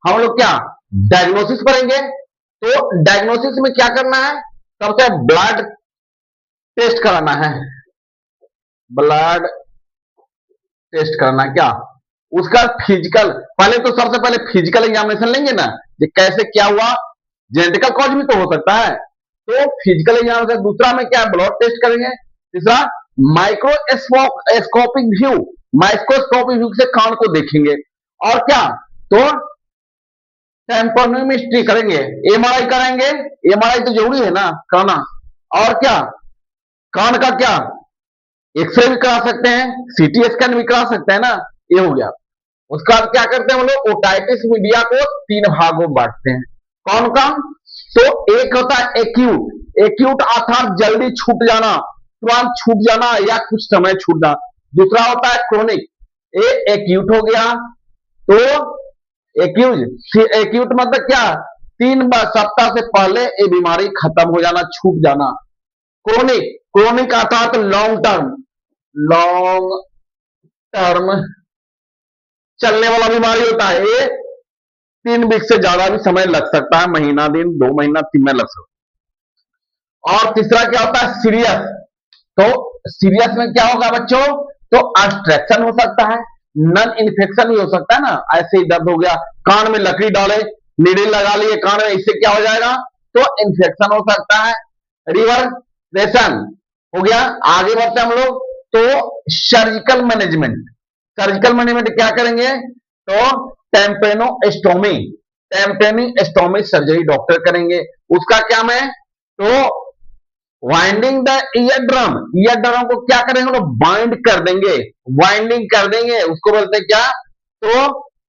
हम लोग क्या डायग्नोसिस करेंगे। तो डायग्नोसिस में क्या करना है, सबसे ब्लड टेस्ट कराना है, ब्लड टेस्ट करना है क्या, उसका फिजिकल, पहले तो सबसे पहले फिजिकल एग्जामिनेशन लेंगे ना, ये कैसे क्या हुआ, जेनेटिकल कॉज भी तो हो सकता है, तो फिजिकल एग्जामिनेशन। दूसरा में क्या ब्लड टेस्ट करेंगे। तीसरा माइक्रोस्कोपिक व्यू, माइक्रोस्कोपिक व्यू से कान को देखेंगे। और क्या, तो टेम्पोनोमेट्री करेंगे, एमआरआई करेंगे, एमआरआई तो जरूरी है ना कराना। और क्या, कान का क्या एक्सरे भी करा सकते हैं, सीटी स्कैन भी करा सकते हैं ना, ये हो गया। उसका क्या करते हैं हम लोग, ओटाइटिस मीडिया को 3 भागों में बांटते हैं। कौन कौन, तो एक होता है एक्यूट, एक्यूट अर्थात जल्दी छूट जाना, तुरंत छूट जाना या कुछ समय छूटना। दूसरा होता है क्रोनिक, ये एक्यूट हो गया, तो एक्यूट मतलब क्या, 3 सप्ताह से पहले ये बीमारी खत्म हो जाना, छूट जाना। क्रोनिक, क्रोनिक अर्थात लॉन्ग टर्म, लॉन्ग टर्म चलने वाला बीमारी होता है, ये 3 वीक से ज्यादा भी समय लग सकता है, महीना दिन 2 महीना 3 महीना लग सकता है। और तीसरा क्या होता है सीरियस, तो सीरियस में क्या होगा बच्चों, तो अब्स्ट्रक्शन हो सकता है, नन इन्फेक्शन भी हो सकता है ना, ऐसे ही दर्द हो गया, कान में लकड़ी डाले, नीडल लगा लिए कान में, इससे क्या हो जाएगा, तो इन्फेक्शन हो सकता है। रिवर्सेशन हो गया। आगे बढ़ते हम लोग, तो सर्जिकल मैनेजमेंट, सर्जिकल मैनेजमेंट क्या करेंगे, तो टेम्पेनोस्टोमी, टेम्पेनोस्टोमी सर्जरी डॉक्टर करेंगे। उसका क्या में, तो winding the ear drum, ear drum को क्या करेंगे, तो बाइंड कर देंगे, वाइंडिंग कर देंगे, उसको बोलते हैं क्या, तो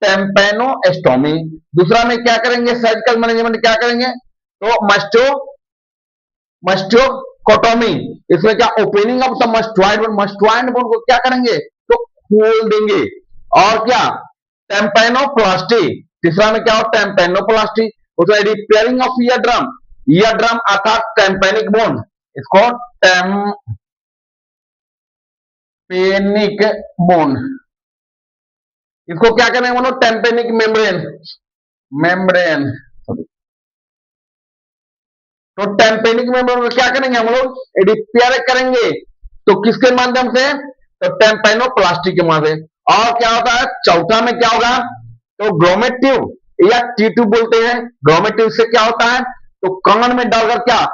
टेम्पेनोस्टोमी। दूसरा में क्या करेंगे, सर्जिकल मैनेजमेंट क्या करेंगे, तो मस्टोकोटोमी, इसमें क्या opening of the mastoid bone, mastoid bone को क्या करेंगे, तो खोल देंगे। और क्या, टेम्पेनोप्लास्टी, तीसरा में क्या हो टेम्पेनोप्लास्टी, उसमें repairing of ear drum, ear drum अर्थात टेम्पेनिक बोन, इसको टेम्पेनिक बोन, इसको क्या करेंगे बोलो, टेम्पेनिक मेम्ब्रेन, मेम्ब्रेन, तो टेम्पेनिक मेम्ब्रेन क्या करेंगे हम लोग, रिपेयर करेंगे, तो किसके माध्यम से, तो टेम्पेनोप्लास्टी के माध्यम से। और क्या होता है, चौथा में क्या होगा, तो ग्रोमेट ट्यूब या टी ट्यूब बोलते हैं, ग्रोमेट ट्यूब से क्या होता है, तो कान में डालकर क्या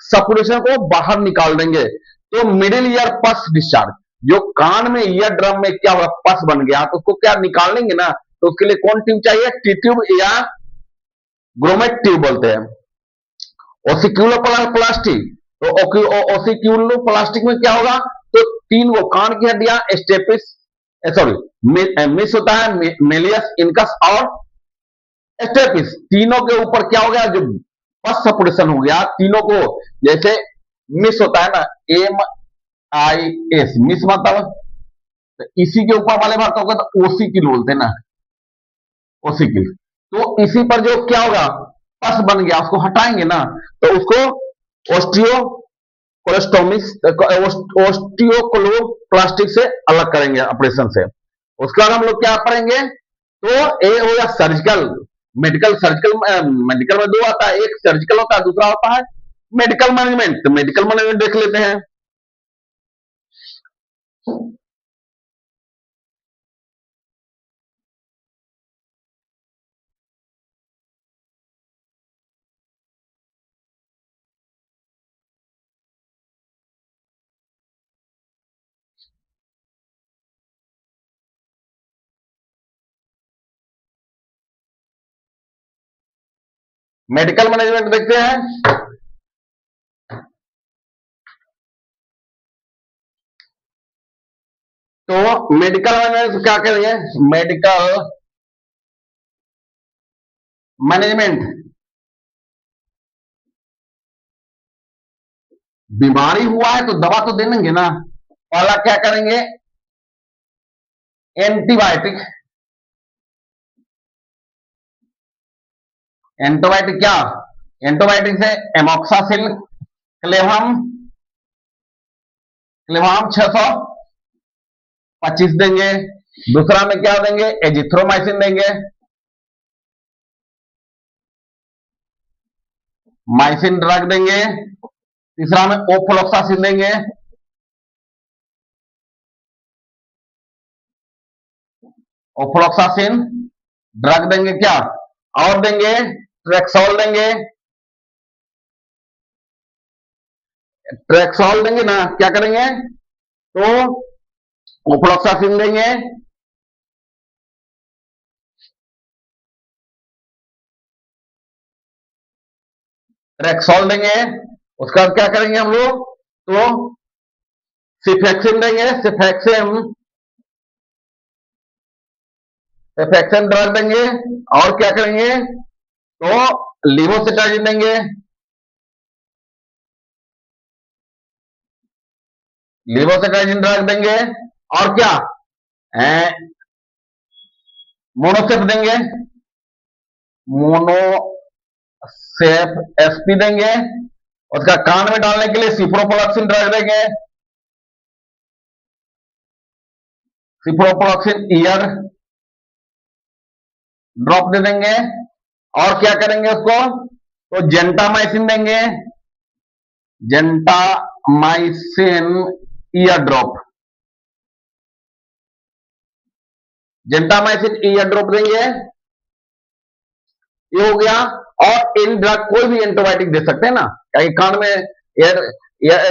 सपुरेशन को बाहर निकाल देंगे, तो मिडिल ईयर पस डिस्चार्ज, जो कान में ईयर ड्रम में क्या होगा पस बन गया, तो उसको क्या निकाल लेंगे ना, तो उसके लिए कौन ट्यूब चाहिए, टी ट्यूब या ग्रोमेट ट्यूब बोलते हैं। ओसिक्यूलोप्लास्टी, तो ओसिक्यूलोप्लास्टिक में क्या होगा, तो 3 वो कान की हड्डियां स्टेपिस, सॉरी मिस होता है, मेलियस, इनकस और स्टेपिस, तीनों के ऊपर क्या हो गया, जो पस सपुरेशन हो गया तीनों को, जैसे मिस होता है ना, MIS मिस मतलब, तो इसी के ऊपर वाले बात होगा तो ओसिक्यूल बोलते हैं ना, ओसिक्यूल। तो इसी पर जो क्या होगा पस बन गया, उसको हटाएंगे ना, तो उसको ओस्टियो कोलेस्टोमिक्स, ओस्टियोक्लोप्लास्टिक से अलग करेंगे ऑपरेशन से। उसके बाद हम लोग क्या करेंगे, तो ए हो गया सर्जिकल, मेडिकल, सर्जिकल मेडिकल में 2 आता है, एक सर्जिकल होता है, दूसरा होता है मेडिकल मैनेजमेंट। तो मेडिकल मैनेजमेंट देख लेते हैं। मेडिकल मैनेजमेंट देखते हैं। तो मेडिकल मैनेजमेंट क्या करेंगे, मेडिकल मैनेजमेंट, बीमारी हुआ है तो दवा तो दे देंगे ना, पहला क्या करेंगे, एंटीबायोटिक, एंटीबायोटिक क्या, एंटीबायोटिक से एमोक्सासिल क्लेवम, क्लेवम 625 देंगे। दूसरा में क्या देंगे, एजिथ्रोमाइसिन देंगे, माइसिन ड्रग देंगे। तीसरा में ओफ्लोक्सासिन देंगे। ओफ्लोक्सासिन ड्रग देंगे क्या, और देंगे ट्रेक्सोल देंगे। ट्रेक्सोल देंगे ना, क्या करेंगे, तो ओफ्लोक्सासिन देंगे, ट्रेक्सोल देंगे। उसके बाद क्या करेंगे हम लोग, तो सिफेक्सिन देंगे। सिफेक्सिन सिफेक्सिन ड्रग देंगे। और क्या करेंगे, तो लिवोसिटाजिन देंगे। लिवोसिटाजिन ड्रग देंगे। और क्या, मोनोसेफ देंगे। मोनोसेफ एसपी देंगे। उसका कान में डालने के लिए सिप्रोफोलॉक्सिन ड्रग देंगे। सिप्रोफोलॉक्सिन ईयर ड्रॉप दे देंगे। और क्या करेंगे उसको, तो जेंटामाइसिन देंगे। Gentamicin year drop, gentamicin year drop देंगे। ये हो गया। और इन ड्रग कोई भी एंटीबायोटिक दे सकते हैं ना, क्या कान में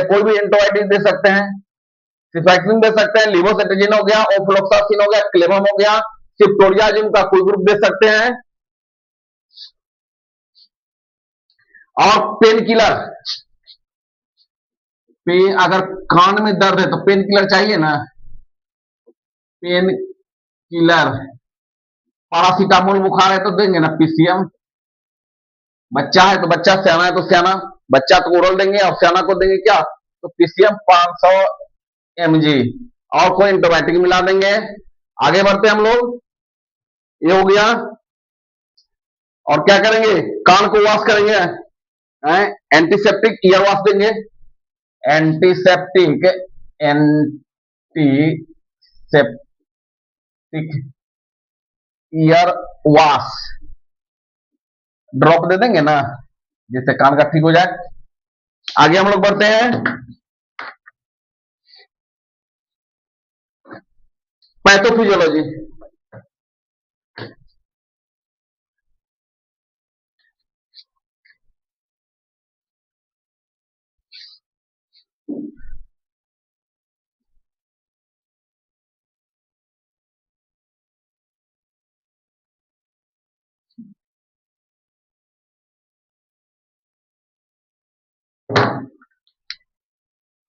कोई भी एंटीबायोटिक दे सकते हैं। सिफैक्सिन दे सकते हैं, लिवोसिटाजिन हो गया, ओफ्लोक्सासिन हो गया, क्लेबम हो गया, सिप्टोरियाजिन का कोई ग्रुप दे सकते हैं। और पेन किलर, पेन अगर कान में दर्द है तो पेन किलर चाहिए ना, पेन किलर, पैरासीटामोल बुखार है तो देंगे ना पीसीएम। बच्चा है तो बच्चा, सियाना है तो सियाना। बच्चा तो ओरल देंगे और सियाना को देंगे क्या, तो पीसीएम 500 mg। और कोई एंटीबायोटिक मिला देंगे। आगे बढ़ते हम लोग, ये हो गया। और क्या करेंगे, कान को वॉश करेंगे, एंटीसेप्टिक ईयर वॉश देंगे। एंटीसेप्टिक ईयर वॉश ड्रॉप दे देंगे ना, जिससे कान का ठीक हो जाए। आगे हम लोग बढ़ते हैं, पैथोफिजियोलॉजी।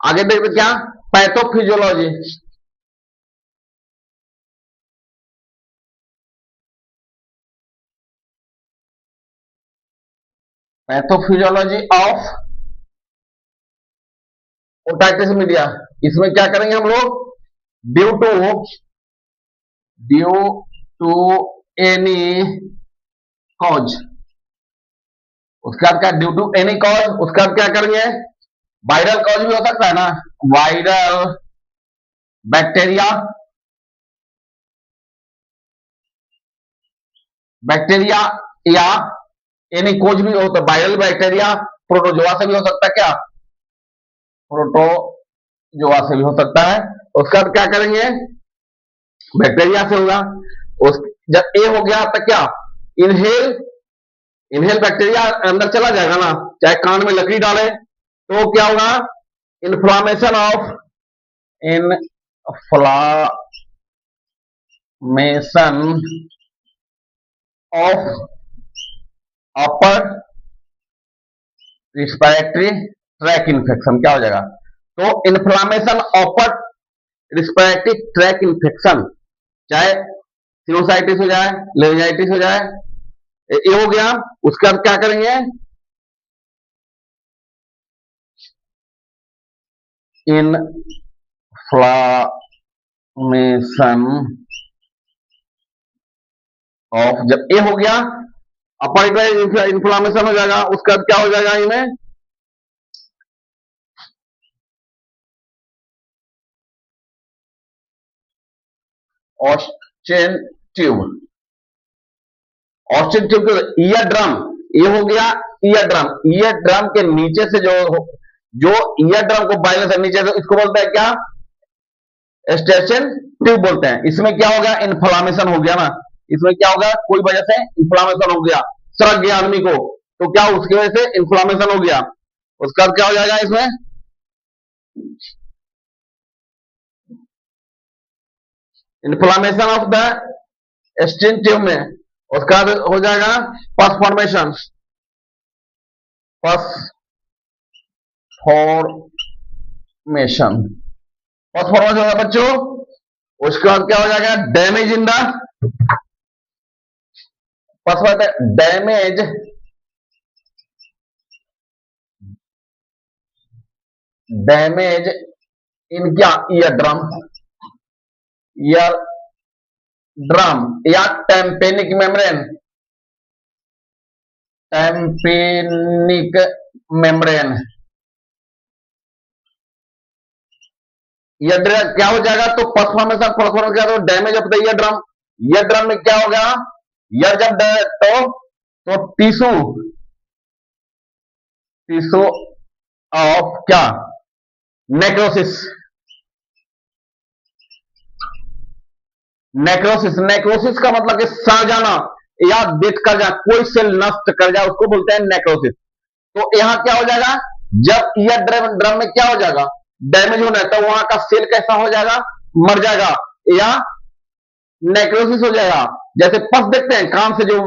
आगे देखते क्या, pathophysiology. Pathophysiology of otitis media. इसमें क्या करेंगे हम लोग, due to due to any cause. उसके बाद क्या, ड्यू टू एनी कॉज। उसके बाद क्या करेंगे, वायरल कॉज भी हो सकता है ना, वायरल बैक्टीरिया, बैक्टीरिया या एनी कोज भी हो तो वायरल बैक्टीरिया, प्रोटोजोआ से भी हो सकता है क्या, प्रोटोजोआ से भी हो सकता है। उसके बाद क्या करेंगे, बैक्टीरिया से होगा। उस जब ए हो गया तब क्या, इनहेल, इनहेल बैक्टीरिया अंदर चला जाएगा ना, चाहे कान में लकड़ी डाले तो क्या होगा, inflammation of inflammation of upper respiratory track infection, क्या हो जाएगा, तो इन्फ्लामेशन अपर रिस्पिरेटरी ट्रैक इन्फेक्शन, चाहे सिनोसाइटिस हो जाए, लेरिंजाइटिस हो जाए, ये हो गया। उसके बाद क्या करेंगे, इन्फ्लामेशन ऑफ, जब ए हो गया अपर इन्फ्लामेशन हो जाएगा। उसके बाद क्या हो जाएगा, इनमें ऑस्टेन ट्यूब, ऑस्टेन ट्यूब ईयर ड्रम, ये हो गया ईयर ड्रम के नीचे से जो ईयर ड्रम को बाइलेंस है नीचे से, इसको बोलते हैं क्या? स्टेशन ट्यूब बोलते हैं। इसमें क्या हो गया? इन्फ्लामेशन हो गया ना, इसमें क्या होगा? कोई वजह से इन्फ्लामेशन हो गया, सड़क गया आदमी को, तो क्या उसकी वजह से इन्फ्लामेशन हो गया, उसका क्या हो जाएगा? इसमें inflammation of the stain tube में, उसका हो जाएगा pus formation, pus formation, pus formation होगा बच्चों। उसके बाद क्या हो जाएगा? Damage in the damage damage in क्या? ईयर ड्रम या tympanic membrane, tympanic membrane. Year क्या हो जाएगा? तो परफॉर्मेशन क्या? तो damage of the ear drum में क्या होगा? ईयर जब तो टिश्यू ऑफ क्या? नेक्रोसिस, नेक्रोसिस का मतलब कि सड़ जाना या डेथ कर जाना, कोई सेल नष्ट कर जाए, उसको बोलते हैं नेक्रोसिस। तो यहां क्या हो जाएगा? जब ईयर ड्रम में क्या हो जाएगा? डैमेज होना है, तो वहां का सेल कैसा हो जाएगा? मर जाएगा या नेक्रोसिस हो जाएगा। जैसे पस देखते हैं, कान से जो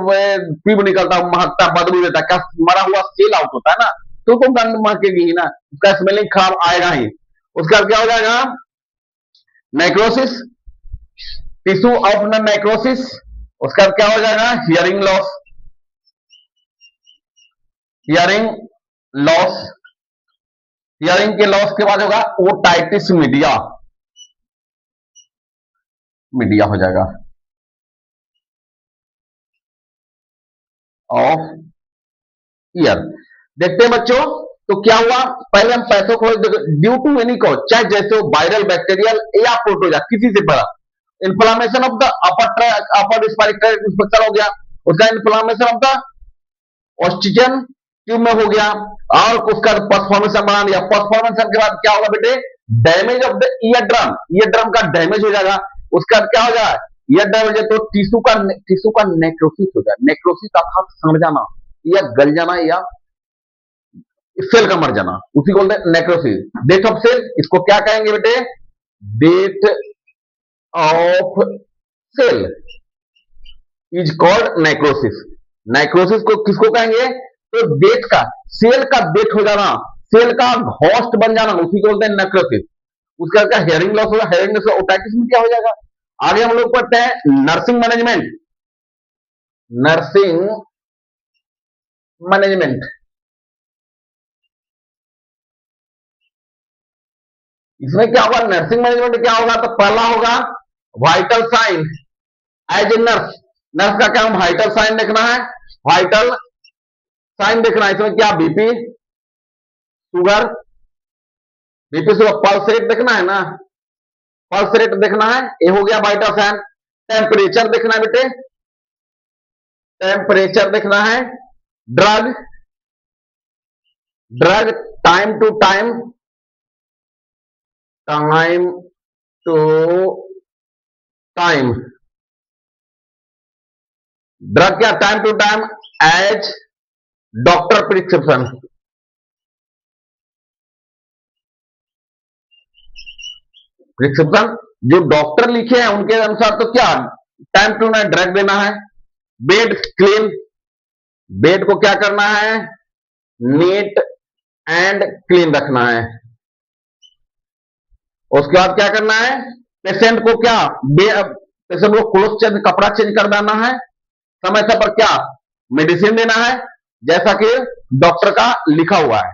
पीप निकलता, महकता, बदबू देता, क्या मरा हुआ सेल आउट होता है ना, तो गंध महकेगी ही ना, उसका स्मेलिंग खराब आएगा ही। उसका क्या हो जाएगा? Necrosis, tissue of necrosis. उसका क्या हो जाएगा? Hearing loss, hearing loss. Hearing के लॉस के बाद होगा ओटाइटिस मीडिया, मीडिया हो जाएगा ऑफ ईयर। देखते हैं बच्चों, तो क्या हुआ? पहले हम पैथो को ड्यू टू एनी कॉज, चाहे जैसे वायरल, बैक्टीरियल या प्रोटोजा, किसी से पड़ा inflammation of the upper respiratory infection हो गया, उसका इन्फ्लामेशन ऑफ द ऑस्टिजन ट्यूब में हो गया, और उसका परफॉर्मेशन बढ़ा दिया। परफॉर्मेशन के बाद क्या होगा बेटे? Damage of the ear drum का डैमेज हो जाएगा। उसका क्या हो जाएगा? ईयर डैमेज है तो टिश्यू का नेक्रोसिस हो जाएगा। नेक्रोसिस अर्थात सड़ जाना या गल जाना या सेल का मर जाना, उसी को बोलते हैं नेक्रोसिस। डेथ ऑफ सेल, इसको क्या कहेंगे बेटे? Death of cell is called necrosis. Necrosis को किसको कहेंगे? तो डेथ का, सेल का डेथ हो जाना, सेल का घोस्ट बन जाना, उसी को बोलते हैं नेक्रोसिस। उसका क्या? हेयरिंग लॉस होगा, हेयरिंग लॉस ओटाइटिस में क्या हो जाएगा? आगे हम लोग पढ़ते हैं नर्सिंग मैनेजमेंट। नर्सिंग मैनेजमेंट, इसमें क्या होगा? नर्सिंग मैनेजमेंट क्या होगा? तो पहला होगा vital sign. As a nurse, nurse का क्या? वाइटल साइन देखना है, वाइटल साइन देखना है। इसमें क्या? बीपी, शुगर, पल्स रेट देखना है ना, पल्स रेट देखना है, ये हो गया वाइटल साइन। टेम्परेचर देखना है बेटे, टेम्परेचर देखना है। Drug time to time, drug क्या? Time to time as doctor prescription. जो डॉक्टर लिखे हैं उनके अनुसार तो क्या? टाइम टू टाइम ड्रग देना है। बेड क्लीन, बेड को क्या करना है? नीट एंड क्लीन रखना है। उसके बाद क्या करना है? पेशेंट को क्या? पेशेंट को क्लोथ चेंज, कपड़ा चेंज कर देना है। समय समय पर क्या? मेडिसिन देना है, जैसा कि डॉक्टर का लिखा हुआ है।